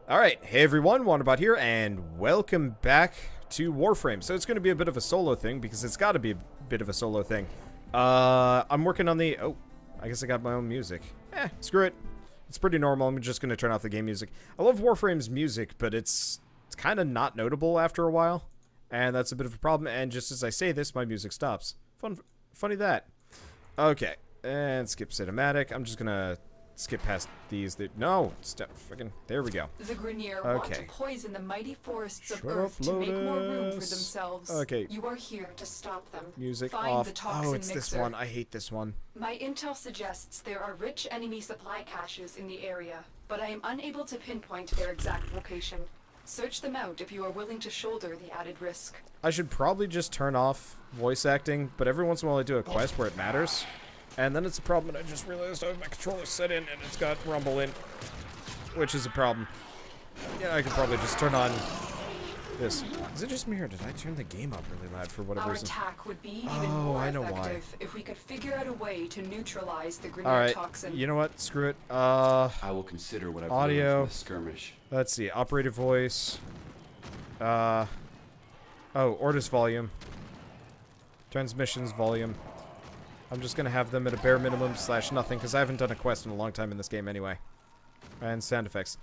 Alright, hey everyone, Wanderbot here, and welcome back to Warframe. So it's going to be a bit of a solo thing, because it's got to be a bit of a solo thing. I'm working on the... Oh, I guess I got my own music. Screw it. It's pretty normal. I'm just going to turn off the game music. I love Warframe's music, but it's kind of not notable after a while. And that's a bit of a problem, and just as I say this, my music stops. Funny that. Okay, and skip cinematic. I'm just going to... skip past these. No, step freaking. There we go. The Grineer want to poison the mighty forests of Earth to Lotus. make more room for themselves. Okay. You are here to stop them. Music Find off. the toxin Oh, it's mixer. this one. I hate this one. My intel suggests there are rich enemy supply caches in the area, but I am unable to pinpoint their exact location. Search them out if you are willing to shoulder the added risk. I should probably just turn off voice acting, but every once in a while I do a quest where it matters. And then it's a problem, and I just realized my controller's set in, and it's got rumble in, which is a problem. Yeah, I could probably just turn on this. Is it just me, or did I turn the game up really loud for whatever reason? Our attack would be even more I know effective why. if we could figure out a way to neutralize the Grineer toxin. You know what? Screw it. I will consider what I've audio. learned from the skirmish. Let's see. Operative voice. Oh, Ortus volume. Transmissions volume. I'm just gonna have them at a bare minimum / nothing, because I haven't done a quest in a long time in this game anyway. And sound effects.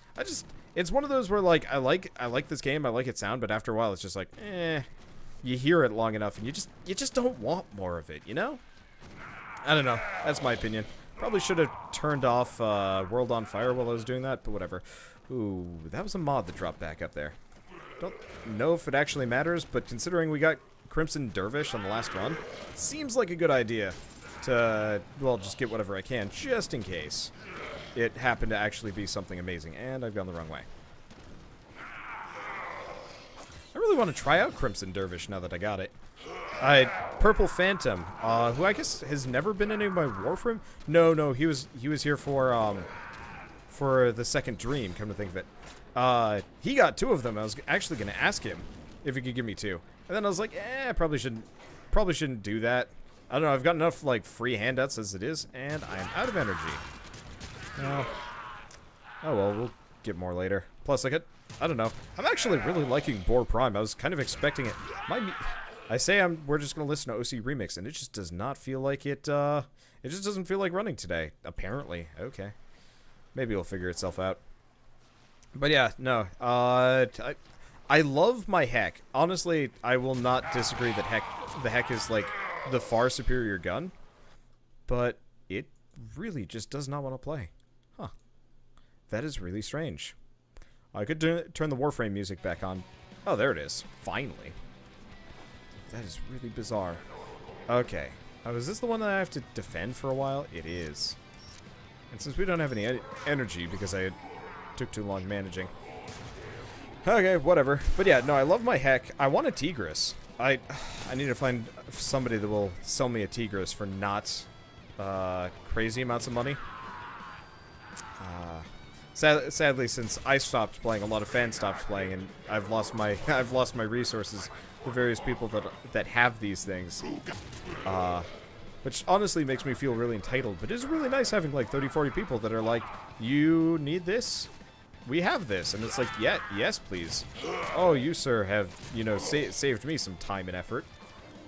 It's one of those where like I like this game, I like its sound, but after a while it's just like, you hear it long enough and you just don't want more of it, you know? I don't know. That's my opinion. Probably should have turned off World on Fire while I was doing that, but whatever. Ooh, that was a mod that dropped back up there. Don't know if it actually matters, but considering we got Crimson Dervish on the last run, seems like a good idea to, well, just get whatever I can, just in case it happened to actually be something amazing. And I've gone the wrong way. I really want to try out Crimson Dervish now that I got it. Purple Phantom, who I guess has never been in any of my Warframe. No, he was here for the second dream, come to think of it. He got 2 of them. I was actually going to ask him if he could give me 2. And then I was like, probably shouldn't do that. I don't know, I've got enough, like, free handouts as it is, and I'm out of energy. Oh well, we'll get more later. Plus, I don't know. I'm actually really liking Boar Prime. I was kind of expecting it. We're just gonna listen to OC Remix, and it just does not feel like it just doesn't feel like running today, apparently. Okay. Maybe it'll figure itself out. But yeah, no, I love my Heck. Honestly, I will not disagree that the Heck is, like, the far superior gun, but it really just does not want to play. Huh. That is really strange. I could turn the Warframe music back on. Oh, there it is. Finally. That is really bizarre. Okay. Oh, is this the one that I have to defend for a while? It is. And since we don't have any energy because I took too long managing. Okay, whatever. But yeah, no, I love my Heck. I want a Tigris. I need to find somebody that will sell me a Tigris for not crazy amounts of money. Sadly, since I stopped playing, a lot of fans stopped playing, and I've lost my resources to various people that have these things. Which honestly makes me feel really entitled, but it's really nice having like 30-40 people that are like, you need this? We have this, and it's like, yeah, yes, please. Oh, you, sir, have, you know, saved me some time and effort.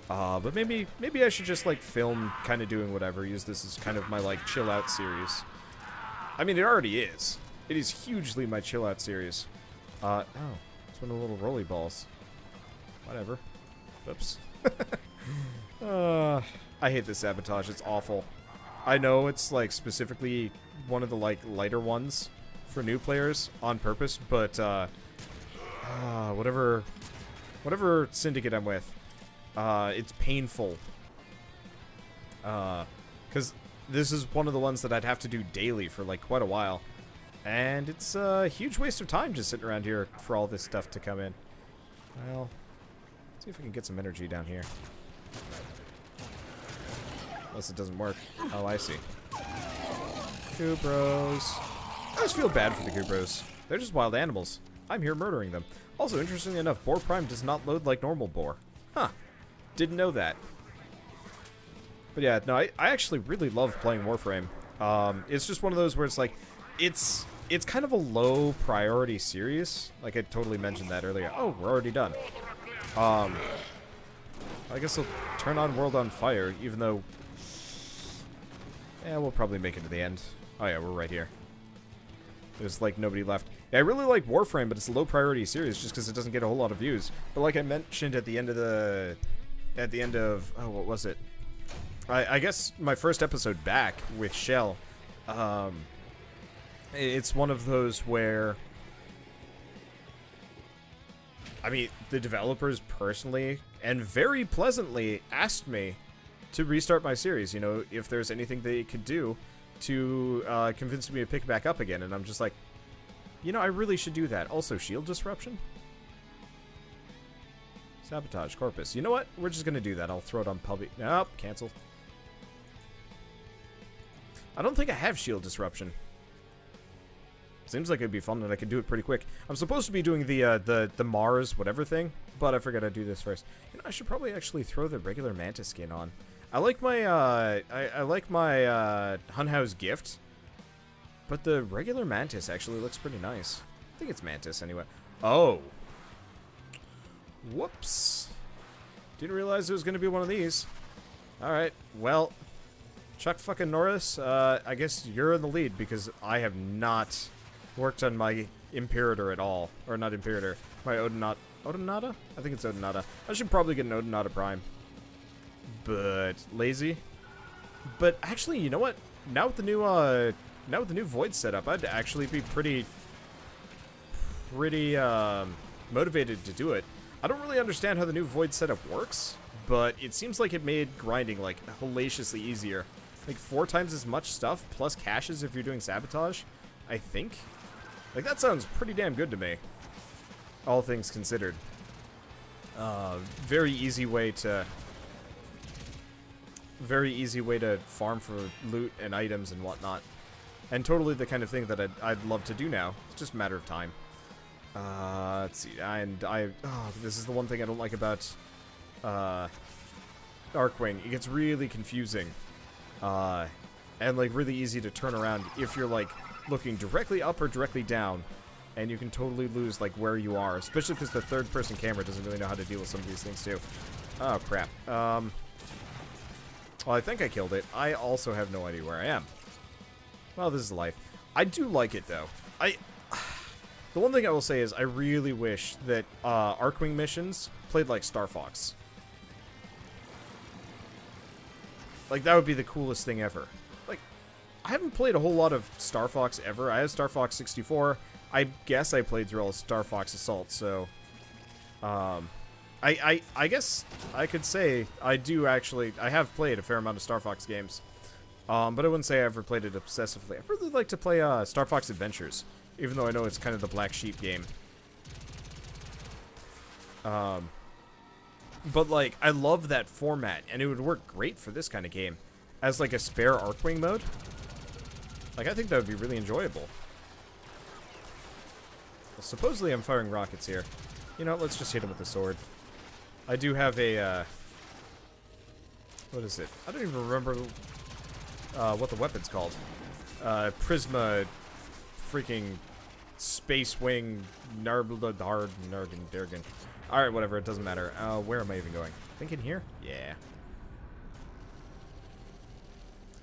But maybe I should just, like, film kind of doing whatever, use this as kind of my, like, chill-out series. I mean, it already is. It is hugely my chill-out series. Oh, it's one of the little rolly balls. Whatever. Oops. I hate this sabotage. It's awful. I know it's, like, specifically one of the, like, lighter ones for new players on purpose, but whatever syndicate I'm with, it's painful, because this is one of the ones that I'd have to do daily for like quite a while, and it's a huge waste of time just sitting around here for all this stuff to come in. Well, let's see if we can get some energy down here, unless it doesn't work. Oh, I see. Kubros. I always feel bad for the Kubros. They're just wild animals. I'm here murdering them. Also, interestingly enough, Boar Prime does not load like normal Boar. Huh. Didn't know that. But yeah, no, I actually really love playing Warframe. It's just one of those where it's like, it's it's kind of a low priority series. Like I totally mentioned that earlier. Oh, we're already done. I guess I'll turn on World on Fire, even though... Yeah, we'll probably make it to the end. Oh yeah, we're right here. There's like nobody left. Yeah, I really like Warframe, but it's a low priority series just because it doesn't get a whole lot of views. But like I mentioned at the end of the... oh, what was it? I guess my first episode back with Shell, it's one of those where, I mean, the developers personally and very pleasantly asked me to restart my series, you know, if there's anything they could do to convince me to pick it back up again, and I'm just like, you know, I really should do that. Also, shield disruption? Sabotage, Corpus. You know what? We're just gonna do that. I'll throw it on public. Nope, cancel. I don't think I have shield disruption. Seems like it'd be fun and I could do it pretty quick. I'm supposed to be doing the Mars whatever thing, but I forgot I'd do this first. You know, I should probably actually throw the regular Mantis skin on. I like my I like my Hunhouse gift, but the regular Mantis actually looks pretty nice. I think it's Mantis anyway. Oh. Whoops. Didn't realize it was going to be one of these. Alright, well, Chuck fucking Norris, I guess you're in the lead because I have not worked on my Imperator at all. Or not Imperator, my Odinata? I think it's Odinata. I should probably get an Odinata Prime. But lazy. But actually, you know what? Now with the new Void setup, I'd actually be pretty motivated to do it. I don't really understand how the new Void setup works, but it seems like it made grinding, like, hellaciously easier. Like, 4 times as much stuff, plus caches if you're doing sabotage, I think. Like, that sounds pretty damn good to me, all things considered. Very easy way to farm for loot and items and whatnot. And totally the kind of thing that I'd love to do now. It's just a matter of time. Let's see, this is the one thing I don't like about, Darkwing. It gets really confusing, and, like, really easy to turn around if you're, like, looking directly up or directly down, and you can totally lose, like, where you are, especially because the third-person camera doesn't really know how to deal with some of these things, too. Oh, crap. Well, I think I killed it. I also have no idea where I am. Well, this is life. I do like it, though. The one thing I will say is I really wish that Arkwing missions played like Star Fox. Like, that would be the coolest thing ever. Like, I haven't played a whole lot of Star Fox ever. I have Star Fox 64. I guess I played through all of Star Fox Assault, so... I guess I could say I have played a fair amount of Star Fox games. But I wouldn't say I ever played it obsessively. I'd really like to play Star Fox Adventures. Even though I know it's kind of the black sheep game. But, like, I love that format, and it would work great for this kind of game. As, like, a spare Arkwing mode. Like, I think that would be really enjoyable. Well, supposedly I'm firing rockets here. You know, let's just hit him with the sword. I do have a, what is it? I don't even remember what the weapon's called. Prisma... freaking space wing Narbladard Nargan Dergan. Alright, whatever, it doesn't matter. Where am I even going? I think in here? Yeah.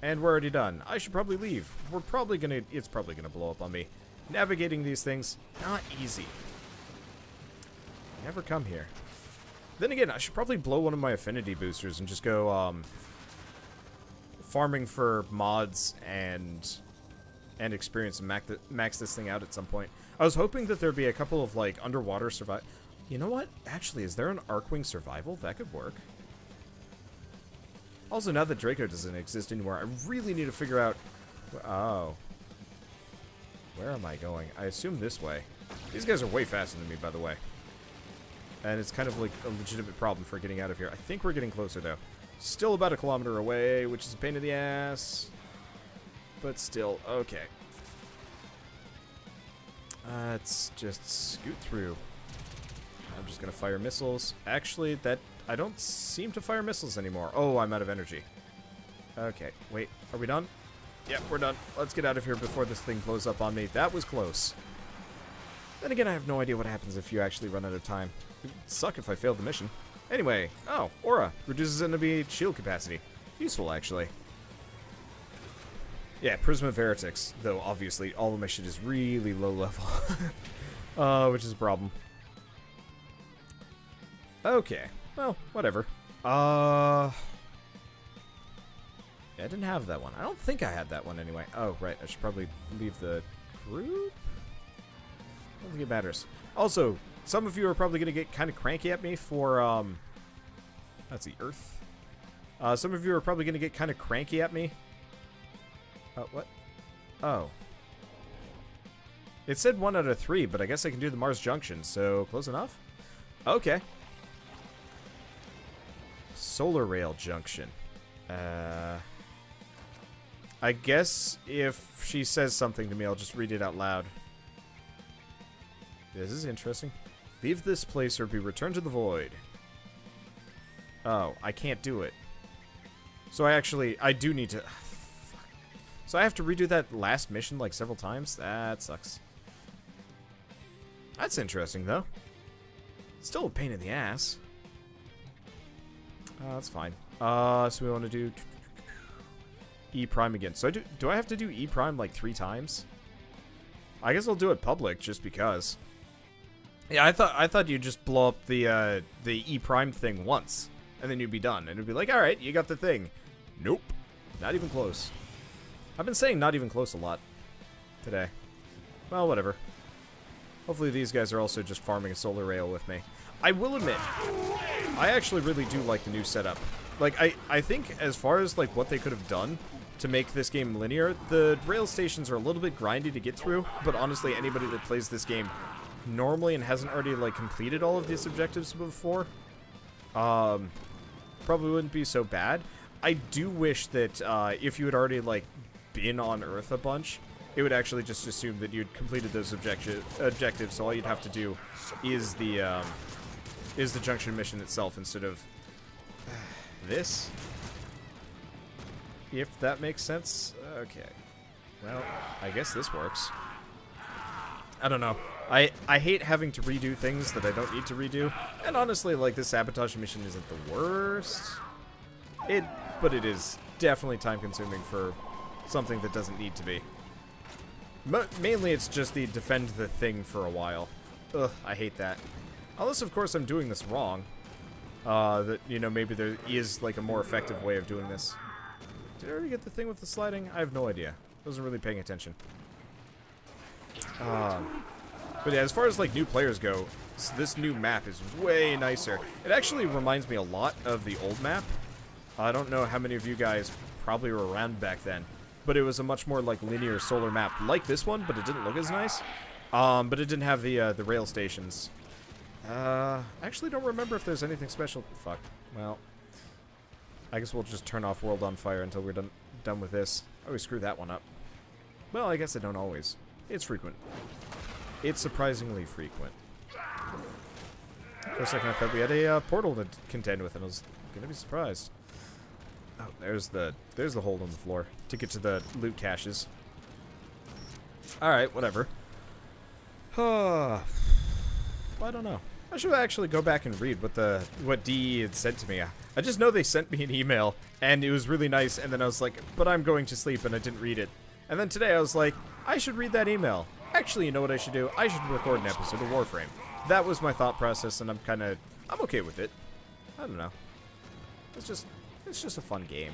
And we're already done. I should probably leave. It's probably gonna blow up on me. Navigating these things, not easy. Never come here. Then again, I should probably blow one of my affinity boosters and just go, farming for mods and experience and max this thing out at some point. I was hoping that there'd be a couple of, like, underwater survival. You know what? Actually, is there an Arkwing survival? That could work. Also, now that Draco doesn't exist anymore, I really need to figure out... Oh. Where am I going? I assume this way. These guys are way faster than me, by the way. And it's kind of like a legitimate problem for getting out of here. I think we're getting closer, though. Still about 1 kilometer away, which is a pain in the ass. But still, okay. Let's just scoot through. I'm just gonna fire missiles. Actually, I don't seem to fire missiles anymore. Oh, I'm out of energy. Okay, wait, are we done? Yeah, we're done. Let's get out of here before this thing blows up on me. That was close. Then again, I have no idea what happens if you actually run out of time. It'd suck if I failed the mission. Anyway, oh, Aura. Reduces enemy shield capacity. Useful, actually. Yeah, Prism of Heretics. Though, obviously, all of my shit is really low level. Which is a problem. Okay. Well, whatever. Yeah, I didn't have that one. I don't think I had that one anyway. Oh, right. I should probably leave the group? I don't think it matters. Also, some of you are probably going to get kind of cranky at me for, that's the Earth. Some of you are probably going to get kind of cranky at me. What? Oh. It said 1 out of 3, but I guess I can do the Mars Junction, so close enough? Okay. Solar Rail Junction. I guess if she says something to me, I'll just read it out loud. This is interesting. Leave this place or be returned to the void. Oh, I can't do it. So I do need to... So I have to redo that last mission like several times? That sucks. That's interesting, though. Still a pain in the ass. That's fine. So we want to do E prime again. So do I have to do E prime like 3 times? I guess I'll do it public just because. Yeah, I thought you'd just blow up the E prime thing once and then you'd be done and it'd be like, all right, you got the thing. Nope, not even close. I've been saying not even close a lot today. Well, whatever. Hopefully these guys are also just farming a solar rail with me. I will admit, I actually really do like the new setup. Like, I think as far as, like, what they could have done to make this game linear, the rail stations are a little bit grindy to get through, but honestly, anybody that plays this game normally and hasn't already, like, completed all of these objectives before, probably wouldn't be so bad. I do wish that, if you had already, like, been on Earth a bunch, it would actually just assume that you'd completed those objectives, so all you'd have to do is the Junction mission itself instead of this. If that makes sense. Okay. Well, I guess this works. I don't know. I hate having to redo things that I don't need to redo. And honestly, like, this sabotage mission isn't the worst. But it is definitely time-consuming for something that doesn't need to be. Mainly, it's just the defend the thing for a while. Ugh, I hate that. Unless, of course, I'm doing this wrong. That, you know, maybe there is, like, a more effective way of doing this. Did I already get the thing with the sliding? I have no idea. Wasn't really paying attention. But yeah, as far as, like, new players go, this new map is way nicer. It actually reminds me a lot of the old map. I don't know how many of you guys probably were around back then, but it was a much more, like, linear solar map like this one, but it didn't look as nice. But it didn't have the rail stations. I actually don't remember if there's anything special. Fuck. Well, I guess we'll just turn off World on Fire until we're done with this. I always screw that one up. Well, I guess I don't always. It's frequent. It's surprisingly frequent. For a second, I thought we had a portal to contend with, and I was gonna be surprised. Oh, there's the hole in the floor to get to the loot caches. All right, whatever. I don't know. I should actually go back and read what DE had sent to me. I just know they sent me an email, and it was really nice, and then I was like, but I'm going to sleep, and I didn't read it. And then today I was like, I should read that email. Actually, you know what I should do? I should record an episode of Warframe. That was my thought process, and I'm okay with it. I don't know. It's just a fun game.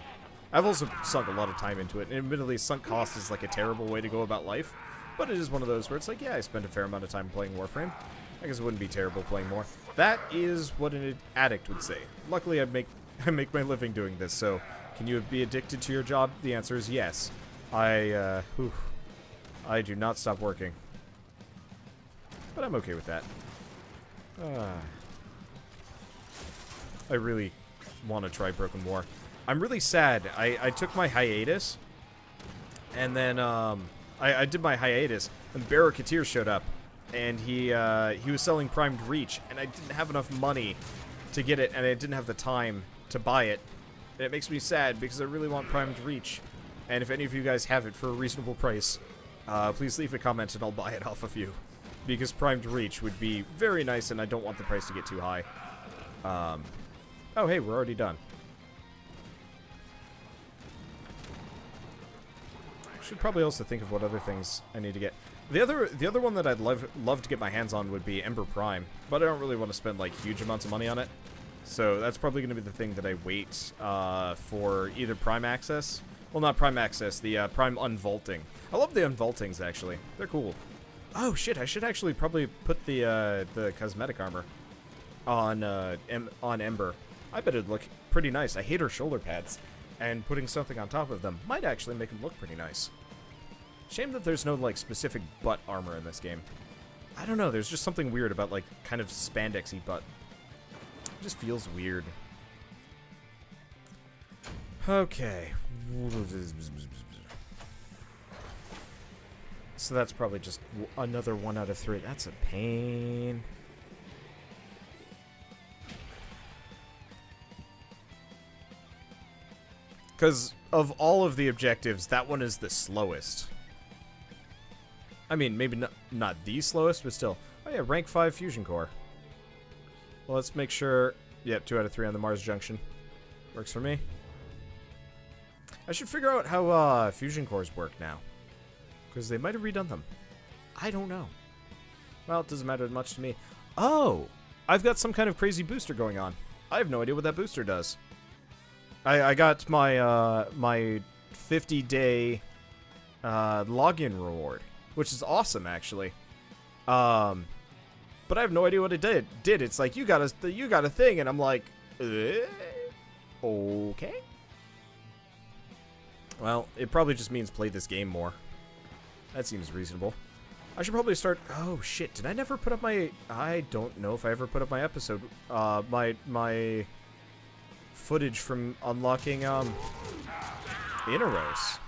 I've also sunk a lot of time into it, and admittedly, sunk cost is like a terrible way to go about life, but it is one of those where it's like, yeah, I spend a fair amount of time playing Warframe. I guess it wouldn't be terrible playing more. That is what an addict would say. Luckily, I make my living doing this, so can you be addicted to your job? The answer is yes. I do not stop working. But I'm okay with that. I really want to try Broken War. I'm really sad. I took my hiatus, and then I did my hiatus, and Barraketeer showed up, and he was selling Primed Reach, and I didn't have enough money to get it, and I didn't have the time to buy it. And it makes me sad because I really want Primed Reach. And if any of you guys have it for a reasonable price, please leave a comment and I'll buy it off of you. Because primed reach would be very nice, and I don't want the price to get too high. Oh, hey, we're already done. Should probably also think of what other things I need to get. The other one that I'd love to get my hands on would be Ember Prime, but I don't really want to spend like huge amounts of money on it. So that's probably going to be the thing that I wait for either Prime Access. Well, not Prime Access, the Prime Unvaulting. I love the Unvaultings, actually. They're cool. Oh, shit, I should actually probably put the cosmetic armor on Ember. I bet it'd look pretty nice. I hate her shoulder pads, and putting something on top of them might actually make them look pretty nice. Shame that there's no, like, specific butt armor in this game. I don't know, there's just something weird about, like, kind of spandexy butt. It just feels weird. Okay. So that's probably just another 1 out of 3. That's a pain. Because of all of the objectives, that one is the slowest. I mean, maybe not the slowest, but still. Oh yeah, rank 5 fusion core. Well, let's make sure... Yep, 2 out of 3 on the Mars Junction. Works for me. I should figure out how fusion cores work now. Because they might have redone them. I don't know. Well, it doesn't matter much to me. Oh! I've got some kind of crazy booster going on. I have no idea what that booster does. I got my my 50-day login reward, which is awesome, actually. But I have no idea what it did. It's like, you got a thing, and I'm like, okay. Well, it probably just means play this game more. That seems reasonable. I should probably start... Oh, shit. Did I never put up my... I don't know if I ever put up my episode... my footage from unlocking, Inneros.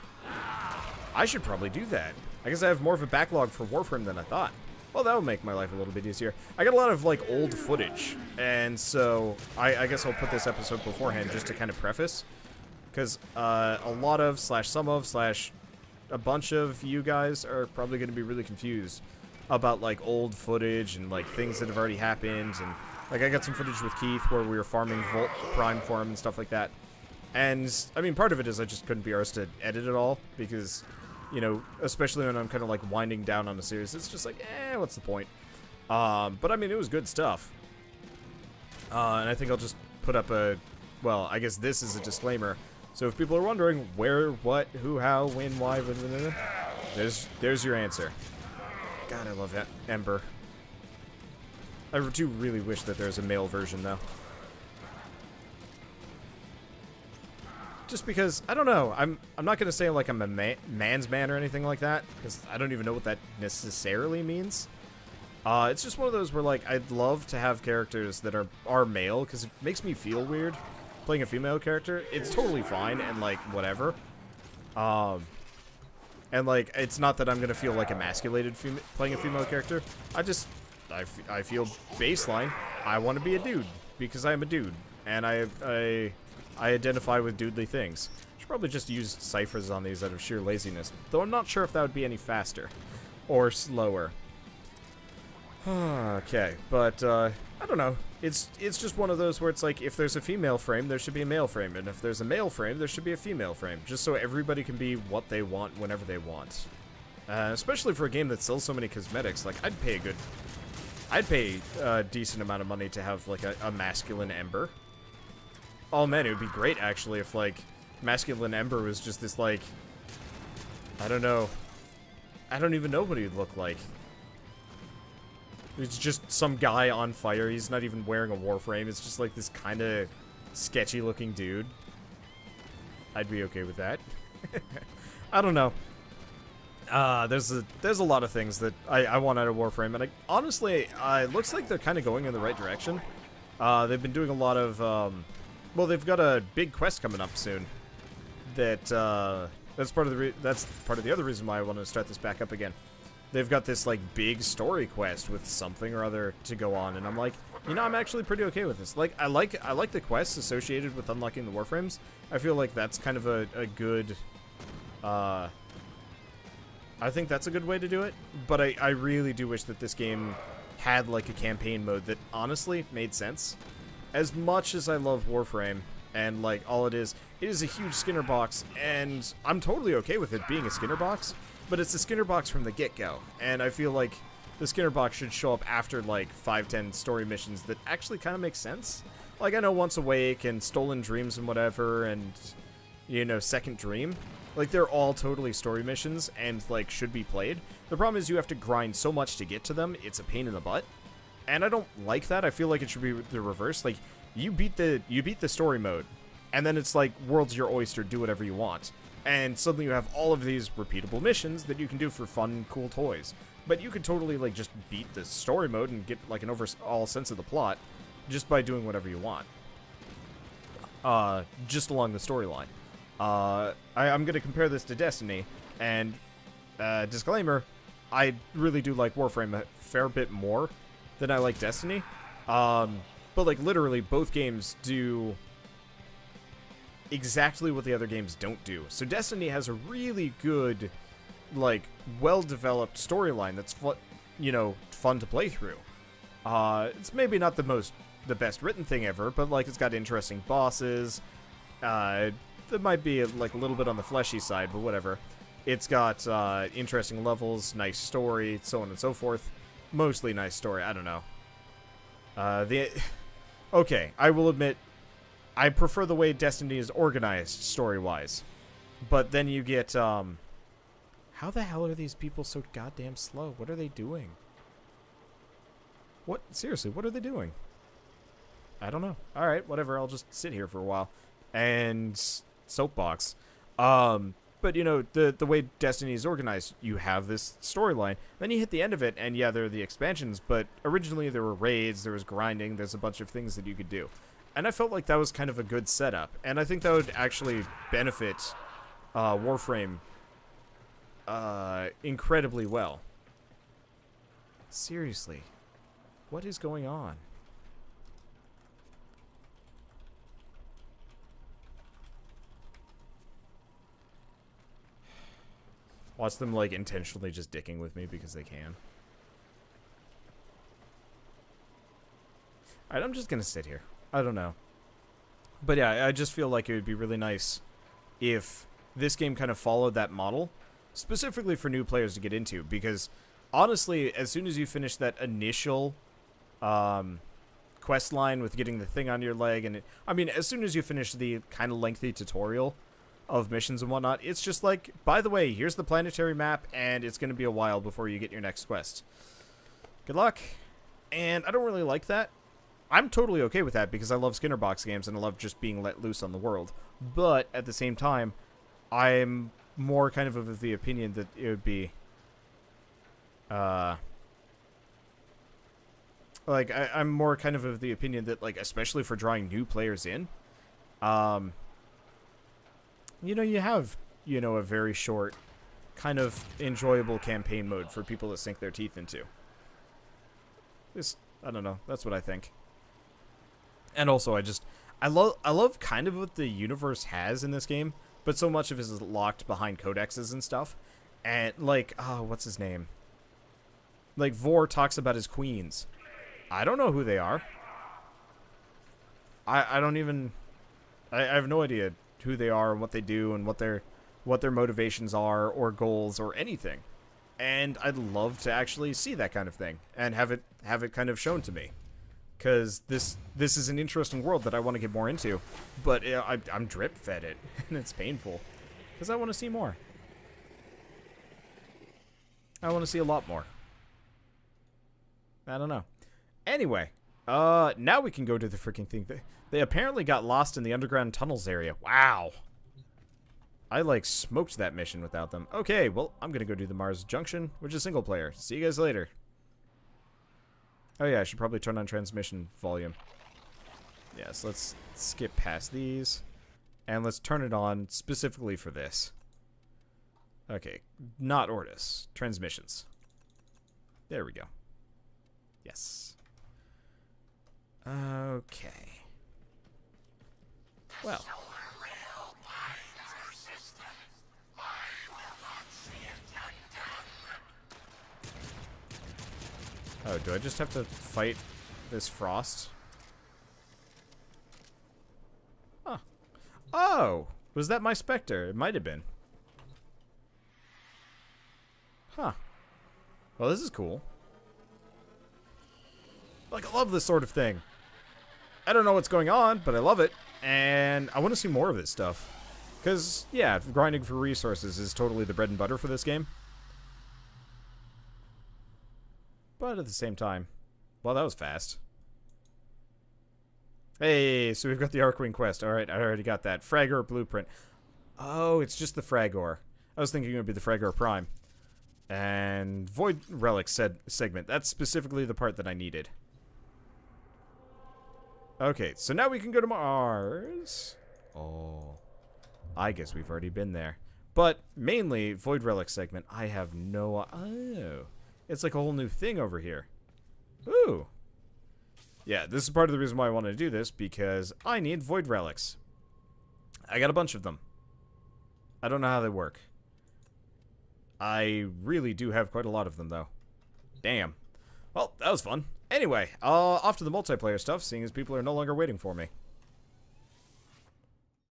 I should probably do that. I guess I have more of a backlog for Warframe than I thought. Well, that will make my life a little bit easier. I got a lot of, like, old footage. And so, I guess I'll put this episode beforehand just to kind of preface. Because, a lot of, some of, a bunch of you guys are probably going to be really confused about, like, old footage and, like, things that have already happened. And, like, I got some footage with Keith where we were farming Volt Prime for him and stuff like that. And, I mean, part of it is I just couldn't be arsed to edit it all. Because, you know, especially when I'm kind of, like, winding down on a series, it's just like, what's the point? But, I mean, it was good stuff. And I think I'll just put up a... Well, I guess this is a disclaimer. So if people are wondering where, what, who, how, when, why, blah, blah, blah, there's your answer. God, I love that Ember. I do really wish that there's a male version, though. Just because, I don't know, I'm not going to say, like, I'm a man's man or anything like that, because I don't even know what that necessarily means. It's just one of those where, like, I'd love to have characters that are male, because it makes me feel weird playing a female character. It's totally fine, and, like, whatever. And, like, it's not that I'm going to feel, like, emasculated playing a female character. I feel baseline. I want to be a dude because I am a dude, and I identify with dudely things. Should probably just use ciphers on these out of sheer laziness, though I'm not sure if that would be any faster or slower. Okay, but I don't know. It's just one of those where it's like, if there's a female frame, there should be a male frame, and if there's a male frame, there should be a female frame, just so everybody can be what they want whenever they want. Especially for a game that sells so many cosmetics. Like, I'd pay a decent amount of money to have, like, a masculine Ember. Oh, man, it would be great, actually, if, like, masculine Ember was just this, like... I don't know. I don't even know what he'd look like. It's just some guy on fire. He's not even wearing a Warframe. It's just, like, this kind of sketchy-looking dude. I'd be okay with that. I don't know. There's a lot of things that I want out of Warframe, and honestly, it looks like they're kind of going in the right direction. They've been doing a lot of, well, they've got a big quest coming up soon. That's part of the other reason why I want to start this back up again. They've got this, like, big story quest with something or other to go on, and I'm like, you know, I'm actually pretty okay with this. Like, I like the quests associated with unlocking the Warframes. I feel like that's kind of a good I think that's a good way to do it, but I really do wish that this game had, like, a campaign mode that honestly made sense. As much as I love Warframe, and, like, all it is a huge Skinner box, and I'm totally okay with it being a Skinner box, but it's a Skinner box from the get-go, and I feel like the Skinner box should show up after, like, 5-10 story missions that actually kind of make sense. Like, I know Once Awake and Stolen Dreams and whatever, and, you know, Second Dream. Like, they're all totally story missions and, like, should be played. The problem is you have to grind so much to get to them, it's a pain in the butt. And I don't like that. I feel like it should be the reverse. Like, you beat the story mode, and then it's like, world's your oyster, do whatever you want. And suddenly you have all of these repeatable missions that you can do for fun, cool toys. But you could totally, like, just beat the story mode and get, like, an overall sense of the plot just by doing whatever you want. Just along the storyline. I'm going to compare this to Destiny, and, disclaimer, I really do like Warframe a fair bit more than I like Destiny. But, like, literally, both games do exactly what the other games don't do. So Destiny has a really good, like, well-developed storyline that's, you know, fun to play through. It's maybe not the best written thing ever, but, like, it's got interesting bosses. That might be, like, a little bit on the fleshy side, but whatever. It's got interesting levels, nice story, so on and so forth. Mostly nice story, I don't know. Okay, I will admit, I prefer the way Destiny is organized, story-wise. But then you get, how the hell are these people so goddamn slow? What are they doing? What? Seriously, what are they doing? I don't know. Alright, whatever, I'll just sit here for a while. And soapbox. But, you know, the way Destiny is organized, you have this storyline, then you hit the end of it, and yeah, there are the expansions, but originally there were raids, there was grinding, there's a bunch of things that you could do. And I felt like that was kind of a good setup, and I think that would actually benefit Warframe incredibly well. Seriously, what is going on? Watch them, like, intentionally just dicking with me because they can. Alright, I'm just gonna sit here. I don't know. But yeah, I just feel like it would be really nice if this game kind of followed that model, specifically for new players to get into, because honestly, as soon as you finish that initial quest line with getting the thing on your leg, and I mean, as soon as you finish the kind of lengthy tutorial of missions and whatnot, it's just like, by the way, here's the planetary map, and it's going to be a while before you get your next quest. Good luck. And I don't really like that. I'm totally okay with that because I love Skinner box games and I love just being let loose on the world. But at the same time, I'm more kind of the opinion that it would be like, I'm more kind of the opinion that, like, especially for drawing new players in, you know, you have, you know, a very short, kind of enjoyable campaign mode for people to sink their teeth into. Just, I don't know, that's what I think. And also, I love kind of what the universe has in this game, but so much of it is locked behind codexes and stuff. And, like, oh, what's his name? Like, Vor talks about his queens. I don't know who they are. I don't even... I have no idea who they are and what they do and what their motivations are or goals or anything. And I'd love to actually see that kind of thing and have it kind of shown to me. Because this is an interesting world that I want to get more into. But I'm drip-fed it, and it's painful. Because I want to see more. I want to see a lot more. I don't know. Anyway, now we can go to the freaking thing. They apparently got lost in the underground tunnels area. Wow. I, like, smoked that mission without them. Okay, well, I'm going to go do the Mars Junction, which is single player. See you guys later. Oh, yeah, I should probably turn on transmission volume. Yeah, so let's skip past these. And let's turn it on specifically for this. Okay, not Ortis. Transmissions. There we go. Yes. Okay. Well. Oh, do I just have to fight this frost? Huh. Oh! Was that my Spectre? It might have been. Huh. Well, this is cool. Like, I love this sort of thing. I don't know what's going on, but I love it. And I want to see more of this stuff. Because, yeah, grinding for resources is totally the bread and butter for this game. But at the same time, well, that was fast. Hey, so we've got the Arcwing quest. Alright, I already got that. Fragor blueprint. Oh, it's just the Fragor. I was thinking it would be the Fragor Prime. And Void Relic segment. That's specifically the part that I needed. Okay, so now we can go to Mars. Oh, I guess we've already been there. But mainly, Void Relic segment, I have no... Oh, it's like a whole new thing over here. Ooh. Yeah, this is part of the reason why I wanted to do this, because I need Void Relics. I got a bunch of them. I don't know how they work. I really do have quite a lot of them, though. Damn. Well, that was fun. Anyway, off to the multiplayer stuff, seeing as people are no longer waiting for me.